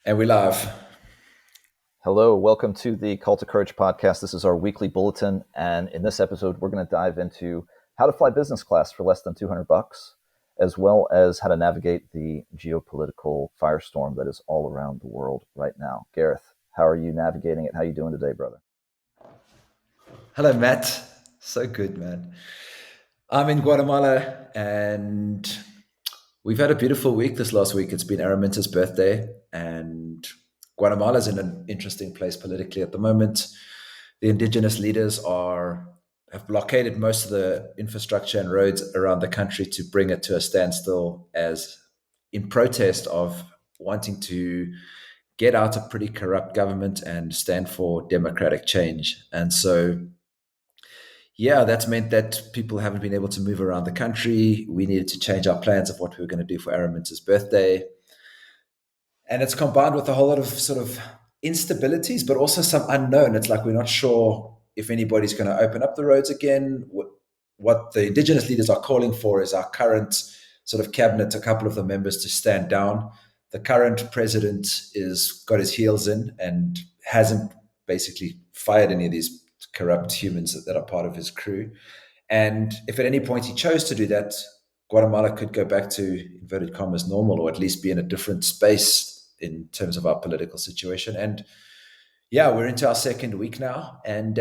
And we live. Hello, welcome to the Cult of Courage podcast. This is our weekly bulletin, and in this episode, we're going to dive into how to fly business class for less than $200, as well as how to navigate the geopolitical firestorm that is all around the world right now. Gareth, how are you navigating it? How are you doing today, brother? Hello, Matt. So good, man. I'm in Guatemala and we've had a beautiful week this last week. It's been Araminta's birthday, and Guatemala's in an interesting place politically at the moment. The indigenous leaders have blockaded most of the infrastructure and roads around the country to bring it to a standstill as in protest of wanting to get out a pretty corrupt government and stand for democratic change. And so, yeah, that's meant that people haven't been able to move around the country. We needed to change our plans of what we were going to do for Araminta's birthday. And it's combined with a whole lot of sort of instabilities, but also some unknown. It's like we're not sure if anybody's going to open up the roads again. What the indigenous leaders are calling for is our current sort of cabinet, a couple of the members to stand down. The current president is got his heels in and hasn't basically fired any of these corrupt humans that are part of his crew. And if at any point he chose to do that, Guatemala could go back to inverted commas normal, or at least be in a different space in terms of our political situation. And yeah, we're into our second week now, and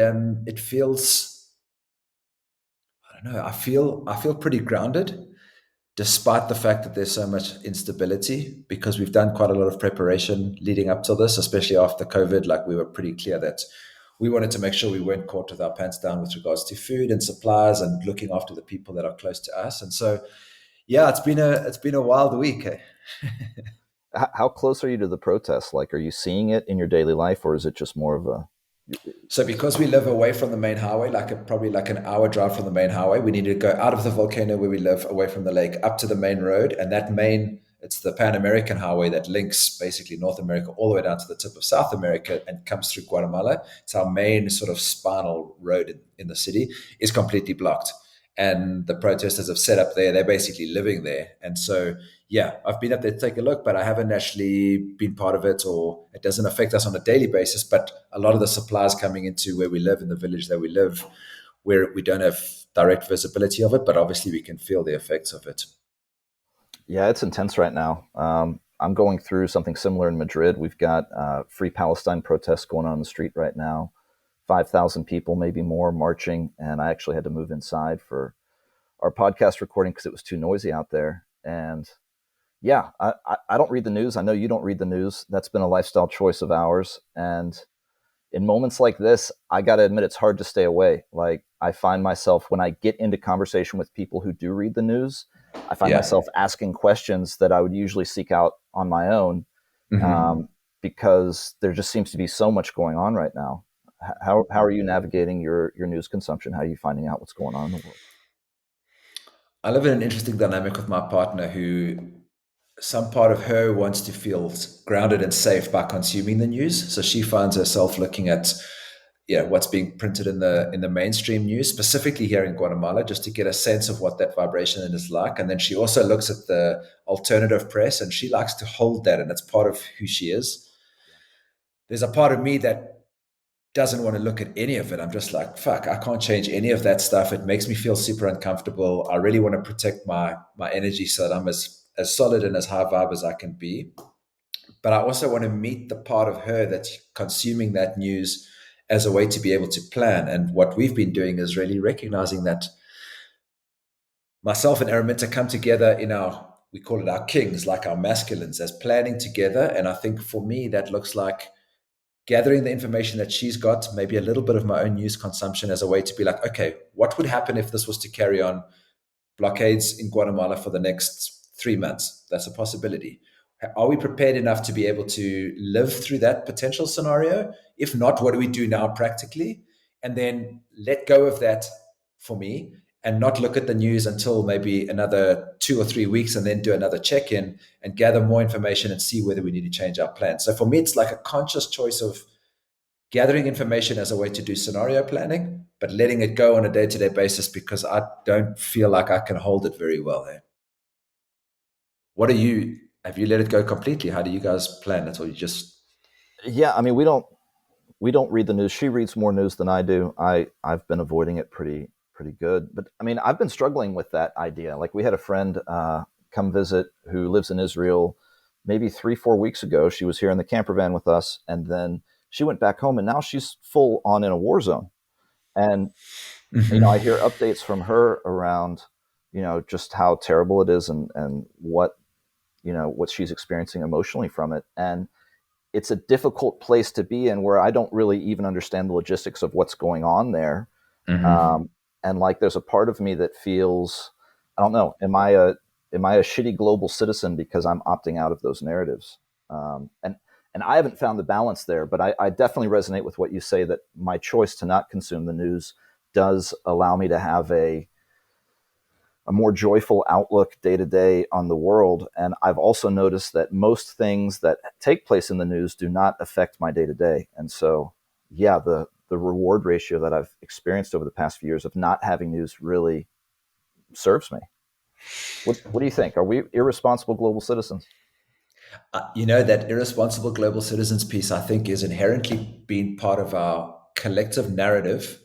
it feels, I don't know, I feel pretty grounded despite the fact that there's so much instability, because we've done quite a lot of preparation leading up to this, especially after COVID. Like, we were pretty clear that we wanted to make sure we weren't caught with our pants down with regards to food and supplies and looking after the people that are close to us. And so, yeah, it's been a wild week. Eh? How close are you to the protests? Like, are you seeing it in your daily life, or is it just more of a... So because we live away from the main highway, probably like an hour drive from the main highway, we needed to go out of the volcano where we live, away from the lake, up to the main road. And that main, it's the Pan American highway that links basically North America all the way down to the tip of South America and comes through Guatemala. It's our main sort of spinal road in the city, is completely blocked. And the protesters have set up there. They're basically living there. And so, yeah, I've been up there to take a look, but I haven't actually been part of it, or it doesn't affect us on a daily basis. But a lot of the supplies coming into where we live, in the village that we live, where we don't have direct visibility of it, but obviously we can feel the effects of it. Yeah, it's intense right now. I'm going through something similar in Madrid. We've got Free Palestine protests going on the street right now. 5,000 people, maybe more, marching. And I actually had to move inside for our podcast recording because it was too noisy out there. And yeah, I don't read the news. I know you don't read the news. That's been a lifestyle choice of ours. And in moments like this, I got to admit, it's hard to stay away. Like, I find myself, when I get into conversation with people who do read the news, I find Yeah. myself asking questions that I would usually seek out on my own, Mm-hmm. um, because there just seems to be so much going on right now. How are you navigating your news consumption? How are you finding out what's going on in the world? I live in an interesting dynamic with my partner, who some part of her wants to feel grounded and safe by consuming the news. So she finds herself looking at, yeah, what's being printed in the mainstream news, specifically here in Guatemala, just to get a sense of what that vibration is like. And then she also looks at the alternative press, and she likes to hold that, and it's part of who she is. There's a part of me that doesn't want to look at any of it. I'm just like, fuck, I can't change any of that stuff. It makes me feel super uncomfortable. I really want to protect my energy so that I'm as solid and as high vibe as I can be. But I also want to meet the part of her that's consuming that news as a way to be able to plan. And what we've been doing is really recognizing that myself and Araminta come together in our, we call it our kings, like our masculines, as planning together. And I think for me, that looks like gathering the information that she's got, maybe a little bit of my own news consumption, as a way to be like, okay, what would happen if this was to carry on, blockades in Guatemala for the next 3 months? That's a possibility. Are we prepared enough to be able to live through that potential scenario? If not, what do we do now practically? And then let go of that for me, and not look at the news until maybe another 2 or 3 weeks, and then do another check in and gather more information and see whether we need to change our plan. So for me, it's like a conscious choice of gathering information as a way to do scenario planning, but letting it go on a day to day basis, because I don't feel like I can hold it very well there. What are you have you let it go completely? How do you guys plan it, or you just? Yeah, I mean, we don't read the news. She reads more news than I do. I've been avoiding it pretty good. But I mean, I've been struggling with that idea. Like we had a friend come visit who lives in Israel. Maybe 3 4 weeks ago, she was here in the camper van with us, and then she went back home, and now she's full on in a war zone. And I hear updates from her around, just how terrible it is, and what she's experiencing emotionally from it. And it's a difficult place to be in where I don't really even understand the logistics of what's going on there. Mm-hmm. Um, and like, there's a part of me that feels, I don't know, am I a shitty global citizen because I'm opting out of those narratives? And I haven't found the balance there, but I definitely resonate with what you say, that my choice to not consume the news does allow me to have a more joyful outlook day to day on the world. And I've also noticed that most things that take place in the news do not affect my day to day. And so, yeah, the reward ratio that I've experienced over the past few years of not having news really serves me. What do you think? Are we irresponsible global citizens? That irresponsible global citizens piece, I think, is inherently being part of our collective narrative.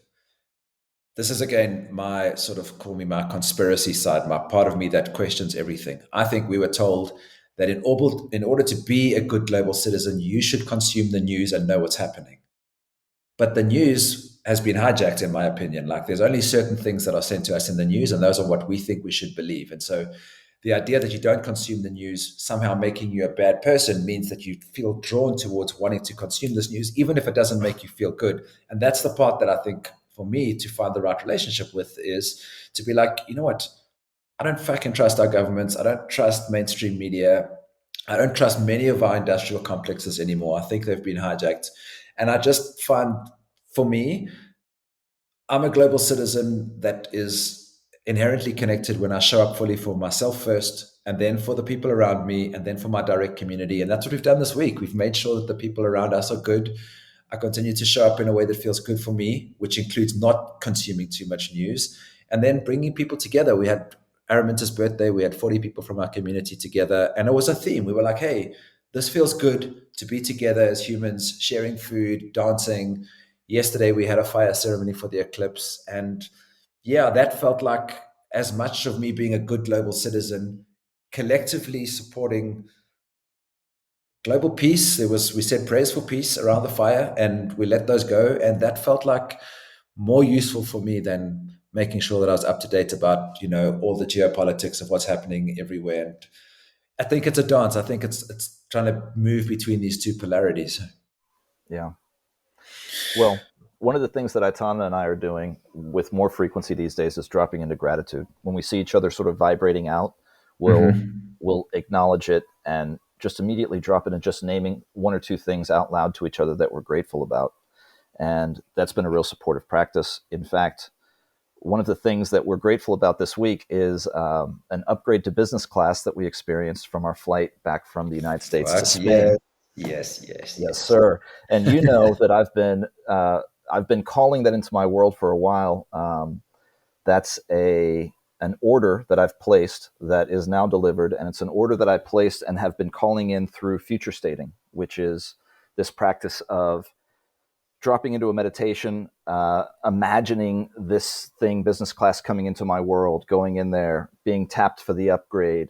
This is again my sort of, call me my conspiracy side, my part of me that questions everything. I think we were told that in order to be a good global citizen, you should consume the news and know what's happening. But the news has been hijacked, in my opinion. Like there's only certain things that are sent to us in the news, and those are what we think we should believe. And so the idea that you don't consume the news somehow making you a bad person means that you feel drawn towards wanting to consume this news, even if it doesn't make you feel good. And that's the part that I think for me to find the right relationship with is to be like, you know what? I don't fucking trust our governments. I don't trust mainstream media. I don't trust many of our industrial complexes anymore. I think they've been hijacked. And I just find, for me, I'm a global citizen that is inherently connected when I show up fully for myself first, and then for the people around me, and then for my direct community. And that's what we've done this week. We've made sure that the people around us are good. I continue to show up in a way that feels good for me, which includes not consuming too much news, and then bringing people together. We had Araminta's birthday. We had 40 people from our community together, and it was a theme. We were like, hey, this feels good to be together as humans, sharing food, dancing. Yesterday, we had a fire ceremony for the eclipse. And yeah, that felt like as much of me being a good global citizen, collectively supporting global peace. We said prayers for peace around the fire, and we let those go. And that felt like more useful for me than making sure that I was up to date about, all the geopolitics of what's happening everywhere. And I think it's a dance. I think it's trying to move between these two polarities. Yeah. Well, one of the things that Aitana and I are doing with more frequency these days is dropping into gratitude. When we see each other sort of vibrating out, we'll Mm-hmm. we'll acknowledge it and just immediately drop it, and just naming one or two things out loud to each other that we're grateful about. And that's been a real supportive practice. In fact, one of the things that we're grateful about this week is an upgrade to business class that we experienced from our flight back from the United States to Fuck yeah. Spain. Yes, yes, Yes, yes. sir. And you know that I've been calling that into my world for a while. That's a an order that I've placed that is now delivered, and it's an order that I placed and have been calling in through future stating, which is this practice of dropping into a meditation, imagining this thing, business class, coming into my world, going in there, being tapped for the upgrade,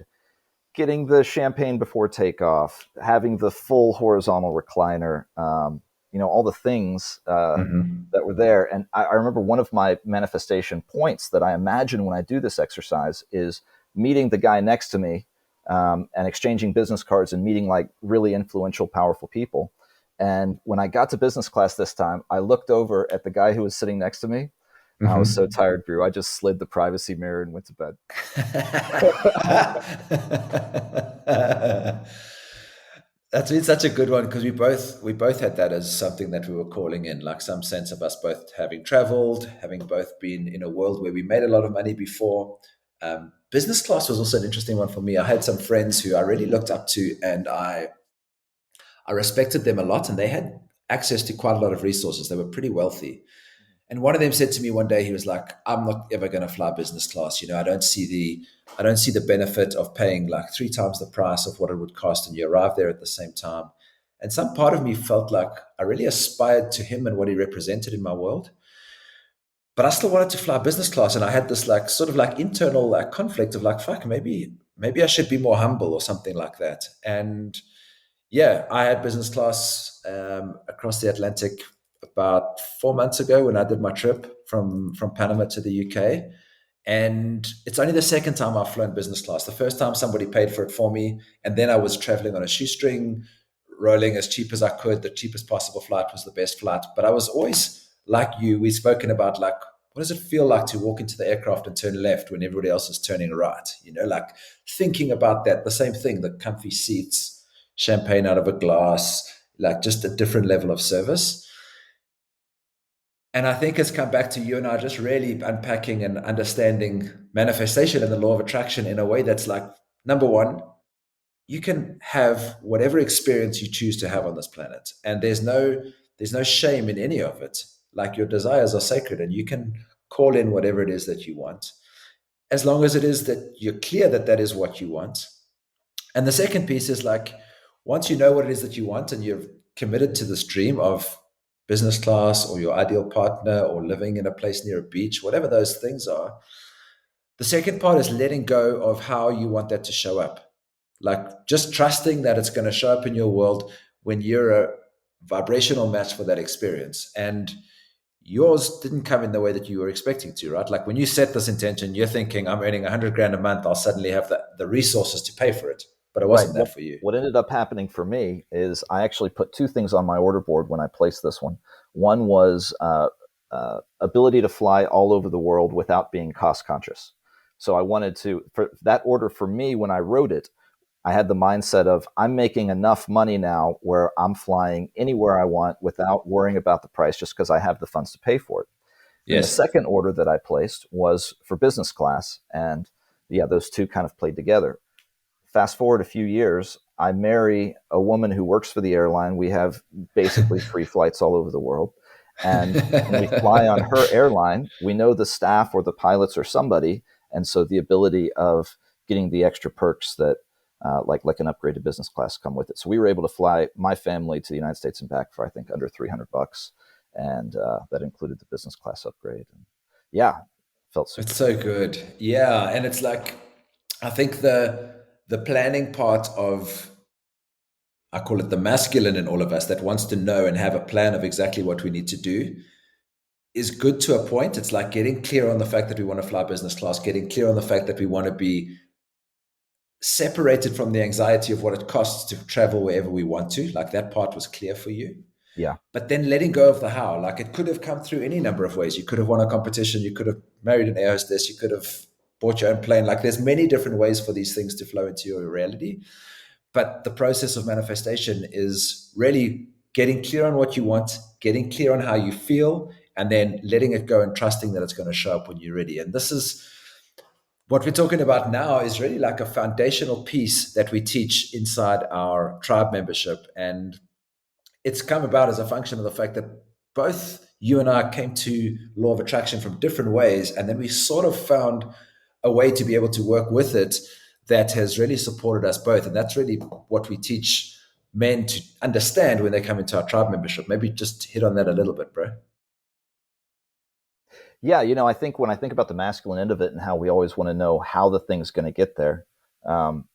getting the champagne before takeoff, having the full horizontal recliner, all the things Mm-hmm. that were there. And I remember one of my manifestation points that I imagine when I do this exercise is meeting the guy next to me, and exchanging business cards and meeting like really influential, powerful people. And when I got to business class this time, I looked over at the guy who was sitting next to me. I was so Mm-hmm. tired, Drew. I just slid the privacy mirror and went to bed. That's been such a good one because we both had that as something that we were calling in, like some sense of us both having traveled, having both been in a world where we made a lot of money before. Business class was also an interesting one for me. I had some friends who I really looked up to, and I respected them a lot, and they had access to quite a lot of resources. They were pretty wealthy, And one of them said to me one day, he was like, "I'm not ever going to fly business class. I don't see the benefit of paying like three times the price of what it would cost, and you arrive there at the same time." And some part of me felt like I really aspired to him and what he represented in my world, but I still wanted to fly business class, and I had this like sort of like internal like conflict of like, fuck, maybe I should be more humble or something like that. And yeah, I had business class across the Atlantic about 4 months ago when I did my trip from Panama to the UK. And it's only the second time I've flown business class. The first time somebody paid for it for me, and then I was traveling on a shoestring, rolling as cheap as I could. The cheapest possible flight was the best flight. But I was always like you. We've spoken about like, what does it feel like to walk into the aircraft and turn left when everybody else is turning right? Like thinking about that, the same thing, the comfy seats, champagne out of a glass, like just a different level of service. And I think it's come back to you and I just really unpacking and understanding manifestation and the law of attraction in a way that's like, number one, you can have whatever experience you choose to have on this planet. And there's no shame in any of it. Like your desires are sacred and you can call in whatever it is that you want, as long as it is that you're clear that that is what you want. And the second piece is like, once you know what it is that you want and you're committed to this dream of business class or your ideal partner or living in a place near a beach, whatever those things are, the second part is letting go of how you want that to show up. Like just trusting that it's going to show up in your world when you're a vibrational match for that experience. And yours didn't come in the way that you were expecting to, right? Like when you set this intention, you're thinking, I'm earning 100 grand a month, I'll suddenly have the resources to pay for it. But it Right. wasn't that for you. What ended up happening for me is I actually put two things on my order board when I placed this one. One was ability to fly all over the world without being cost conscious. So I wanted to, for that order for me, when I wrote it, I had the mindset of I'm making enough money now where I'm flying anywhere I want without worrying about the price just because I have the funds to pay for it. Then the Yes. second order that I placed was for business class. And yeah, those two kind of played together. Fast forward a few years, I marry a woman who works for the airline. We have basically free flights all over the world. And when we fly on her airline, we know the staff or the pilots or somebody. And so the ability of getting the extra perks that like an upgraded business class come with it. So we were able to fly my family to the United States and back for I think under $300, and that included the business class upgrade. And yeah, felt super It's good. so good. Yeah. And it's like, I think the planning part of, I call it the masculine in all of us that wants to know and have a plan of exactly what we need to do is good to a point. It's like getting clear on the fact that we want to fly business class, getting clear on the fact that we want to be separated from the anxiety of what it costs to travel wherever we want to. Like that part was clear for you. Yeah. But then letting go of the how, like it could have come through any number of ways. You could have won a competition, you could have married an air hostess, you could have bought your own plane. Like there's many different ways for these things to flow into your reality. But the process of manifestation is really getting clear on what you want, getting clear on how you feel, and then letting it go and trusting that it's going to show up when you're ready. And this is what we're talking about now is really like a foundational piece that we teach inside our tribe membership. And it's come about as a function of the fact that both you and I came to law of attraction from different ways. And then we sort of found a way to be able to work with it that has really supported us both. And that's really what we teach men to understand when they come into our tribe membership. Maybe just hit on that a little bit, bro. Yeah, I think when I think about the masculine end of it and how we always want to know how the thing's going to get there, um,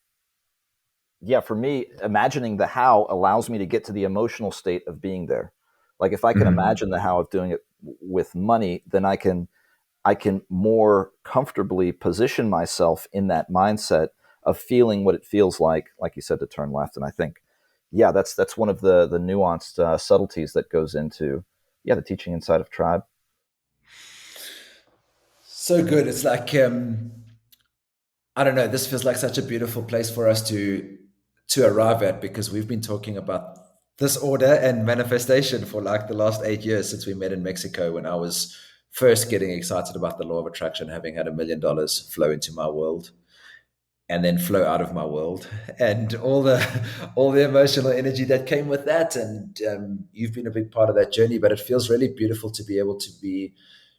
yeah, for me, imagining the how allows me to get to the emotional state of being there. Like if I can Mm-hmm. imagine the how of doing it with money, then I can more comfortably position myself in that mindset of feeling what it feels like you said, to turn left. And I think, yeah, that's one of the nuanced subtleties that goes into the teaching inside of tribe. So good. It's like I don't know. This feels like such a beautiful place for us to arrive at because we've been talking about this order and manifestation for like the last 8 years since we met in Mexico when I was first getting excited about the law of attraction, having had $1 million flow into my world. and then flow out of my world and all the emotional energy that came with that. And you've been a big part of that journey, but it feels really beautiful to be able to be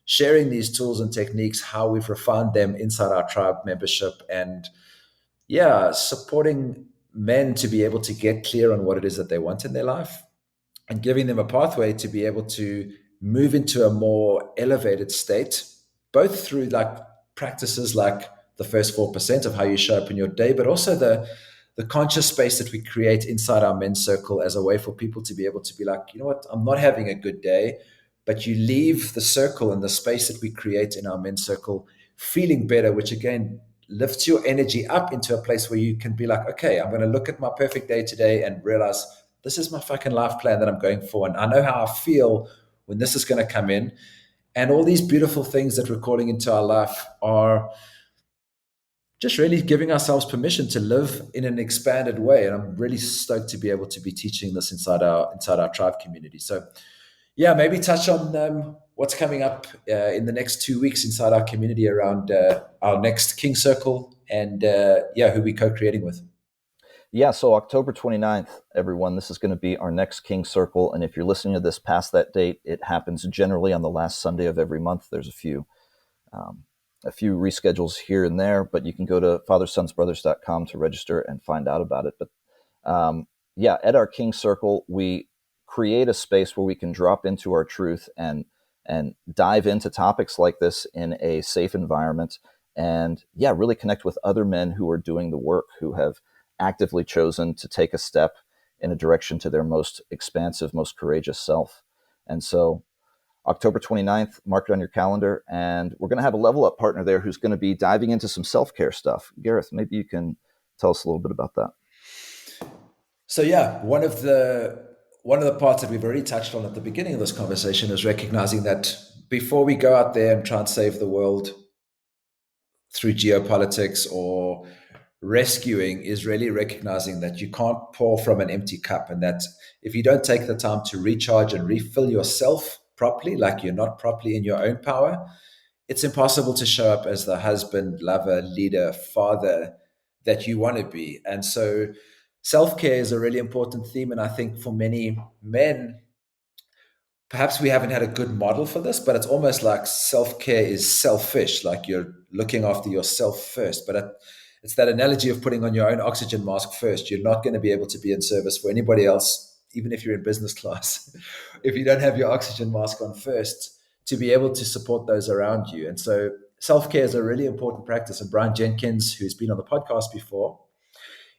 sharing these tools and techniques, how we've refined them inside our tribe membership, and yeah, supporting men to be able to get clear on what it is that they want in their life and giving them a pathway to be able to move into a more elevated state, both through like practices like the first 4% of how you show up in your day, but also the conscious space that we create inside our men's circle as a way for people to be able to be like, you know what, I'm not having a good day, but you leave the circle and the space that we create in our men's circle feeling better, which again lifts your energy up into a place where you can be like, okay, I'm going to look at my perfect day today and realize this is my fucking life plan that I'm going for. And I know how I feel when this is going to come in. And all these beautiful things that we're calling into our life are just really giving ourselves permission to live in an expanded way. And I'm really stoked to be able to be teaching this inside our tribe community. So yeah, maybe touch on what's coming up in the next 2 weeks inside our community around our next King Circle and yeah, who we co-creating with. Yeah, so October 29th, everyone, this is going to be our next King Circle. And if you're listening to this past that date, it happens generally on the last Sunday of every month. There's um, a few reschedules here and there, but you can go to fathersonsbrothers.com to register and find out about it. But yeah, at our King Circle, we create a space where we can drop into our truth and dive into topics like this in a safe environment, and yeah, really connect with other men who are doing the work, who have actively chosen to take a step in a direction to their most expansive, most courageous self. And so October 29th, mark it on your calendar. And we're going to have a level up partner there who's going to be diving into some self-care stuff. Gareth, maybe you can tell us a little bit about that. So yeah, one of the parts that we've already touched on at the beginning of this conversation is recognizing that before we go out there and try and save the world through geopolitics or rescuing, is really recognizing that you can't pour from an empty cup, and that if you don't take the time to recharge and refill yourself properly, like you're not properly in your own power, it's impossible to show up as the husband, lover, leader, father that you want to be. And so self-care is a really important theme, and I think for many men perhaps we haven't had a good model for this, but it's almost like self-care is selfish, like you're looking after yourself first. But it's that analogy of putting on your own oxygen mask first. You're not going to be able to be in service for anybody else, even if you're in business class, if you don't have your oxygen mask on first to be able to support those around you. And so self-care is a really important practice. And Brian Jenkins, who's been on the podcast before,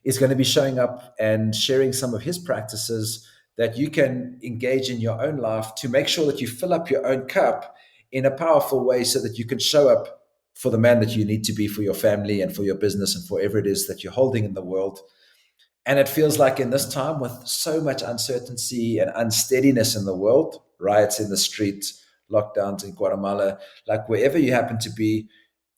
is going to be showing up and sharing some of his practices that you can engage in your own life to make sure that you fill up your own cup in a powerful way so that you can show up for the man that you need to be for your family and for your business and for whatever it is that you're holding in the world. And it feels like in this time with so much uncertainty and unsteadiness in the world, riots in the street, lockdowns in Guatemala, like wherever you happen to be,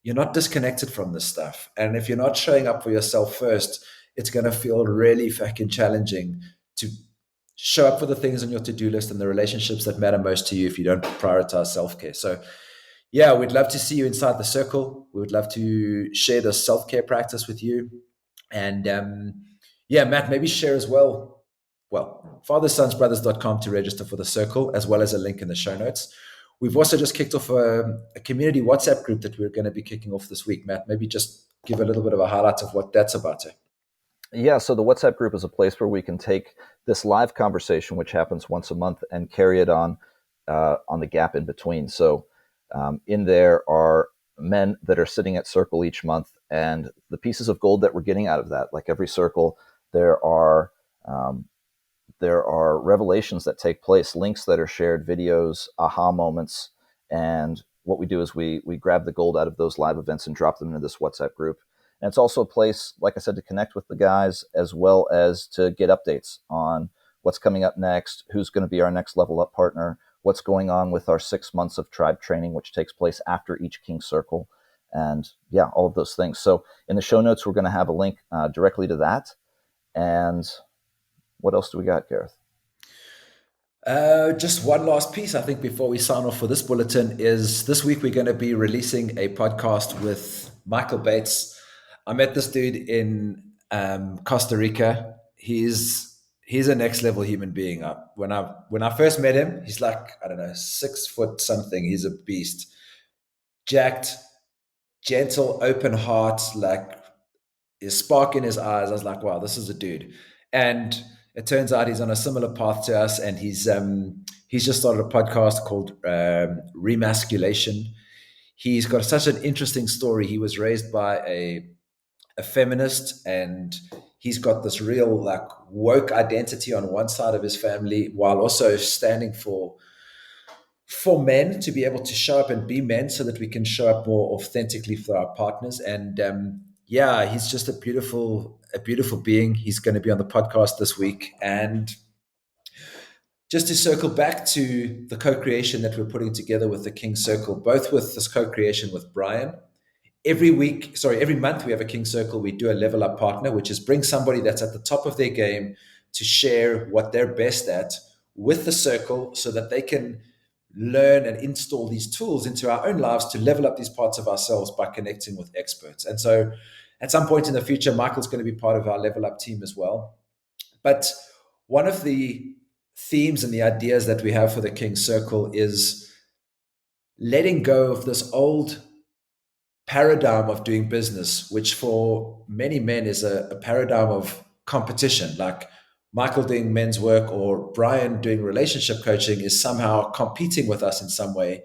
you're not disconnected from this stuff. And if you're not showing up for yourself first, it's going to feel really fucking challenging to show up for the things on your to-do list and the relationships that matter most to you if you don't prioritize self-care. So yeah, we'd love to see you inside the circle. We would love to share this self-care practice with you. And yeah, Matt, maybe share as well. Well, fathersonsbrothers.com to register for the circle, as well as a link in the show notes. We've also just kicked off a community WhatsApp group that we're going to be kicking off this week. Matt, maybe just give a little bit of a highlight of what that's about. Yeah, so the WhatsApp group is a place where we can take this live conversation, which happens once a month, and carry it on the gap in between. So in there are men that are sitting at circle each month, and the pieces of gold that we're getting out of that. Like every circle, um, there are revelations that take place, links that are shared, videos, aha moments, and what we do is we grab the gold out of those live events and drop them into this WhatsApp group. And it's also a place, like I said, to connect with the guys, as well as to get updates on what's coming up next, who's going to be our next level up partner, what's going on with our 6 months of tribe training, which takes place after each King Circle, and yeah, all of those things. So in the show notes, we're going to have a link directly to that. And what else do we got, Gareth? Just one last piece, I think, before we sign off for this bulletin is this week we're going to be releasing a podcast with Michael Bates. I met this dude in Costa Rica. He's a next level human being. When I first met him, he's like, I don't know, 6 foot something. He's a beast, jacked, gentle, open heart, like his spark in his eyes. I was like, wow, this is a dude. And it turns out he's on a similar path to us, and he's just started a podcast called Remasculation. He's got such an interesting story. He was raised by a feminist, and he's got this real like woke identity on one side of his family, while also standing for men to be able to show up and be men, so that we can show up more authentically for our partners. And yeah, he's just a beautiful being. He's going to be on the podcast this week. And just to circle back to the co-creation that we're putting together with the King Circle, both with this co-creation with Brian, every month we have a King Circle. We do a level up partner, which is bring somebody that's at the top of their game to share what they're best at with the circle, so that they can learn and install these tools into our own lives to level up these parts of ourselves by connecting with experts. And so at some point in the future, Michael's going to be part of our level up team as well. But one of the themes and the ideas that we have for the King Circle is letting go of this old paradigm of doing business, which for many men is a paradigm of competition. Like Michael doing men's work or Brian doing relationship coaching is somehow competing with us in some way.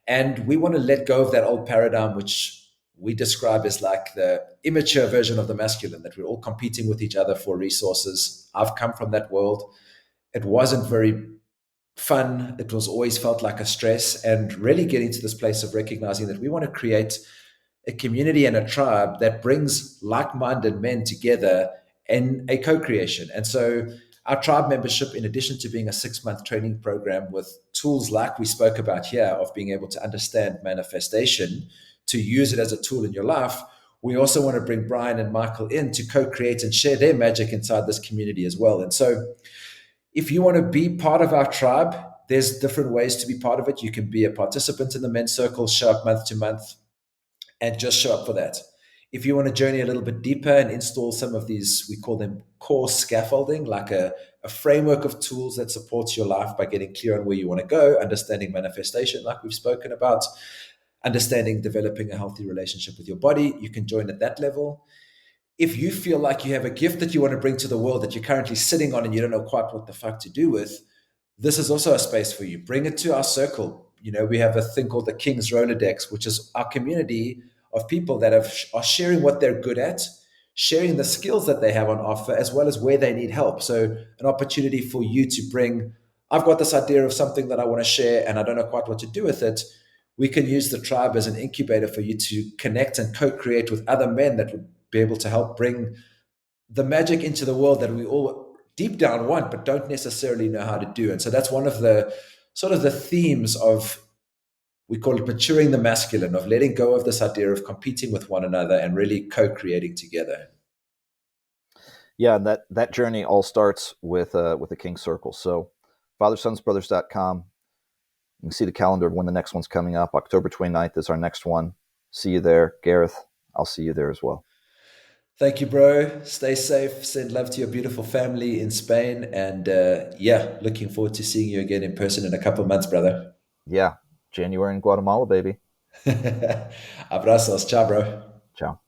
And we want to let go of that old paradigm, which we describe as like the immature version of the masculine, that we're all competing with each other for resources. I've come from that world. It wasn't very fun. It was always felt like a stress, and really getting to this place of recognizing that we want to create a community and a tribe that brings like-minded men together in a co-creation. And so our tribe membership, in addition to being a 6-month training program with tools like we spoke about here, of being able to understand manifestation, to use it as a tool in your life, we also want to bring Brian and Michael in to co-create and share their magic inside this community as well. And so if you want to be part of our tribe, there's different ways to be part of it. You can be a participant in the men's circle, show up month to month, and just show up for that. If you want to journey a little bit deeper and install some of these, we call them core scaffolding, like a framework of tools that supports your life by getting clear on where you want to go, understanding manifestation, like we've spoken about, understanding developing a healthy relationship with your body, you can join at that level. If you feel like you have a gift that you want to bring to the world that you're currently sitting on and you don't know quite what the fuck to do with, this is also a space for you. Bring it to our circle. We have a thing called the King's Rolodex, which is our community of people that are sharing what they're good at, sharing the skills that they have on offer, as well as where they need help. So an opportunity for you to bring, I've got this idea of something that I want to share and I don't know quite what to do with it. We can use the tribe as an incubator for you to connect and co-create with other men that would be able to help bring the magic into the world that we all deep down want, but don't necessarily know how to do. And so that's one of the sort of the themes of, we call it maturing the masculine, of letting go of this idea of competing with one another and really co-creating together. Yeah, that journey all starts with the King Circle. So fathersonsbrothers.com. You can see the calendar of when the next one's coming up. October 29th is our next one. See you there. Gareth, I'll see you there as well. Thank you, bro. Stay safe. Send love to your beautiful family in Spain. And yeah, looking forward to seeing you again in person in a couple of months, brother. Yeah, January in Guatemala, baby. Abrazos. Ciao, bro. Ciao.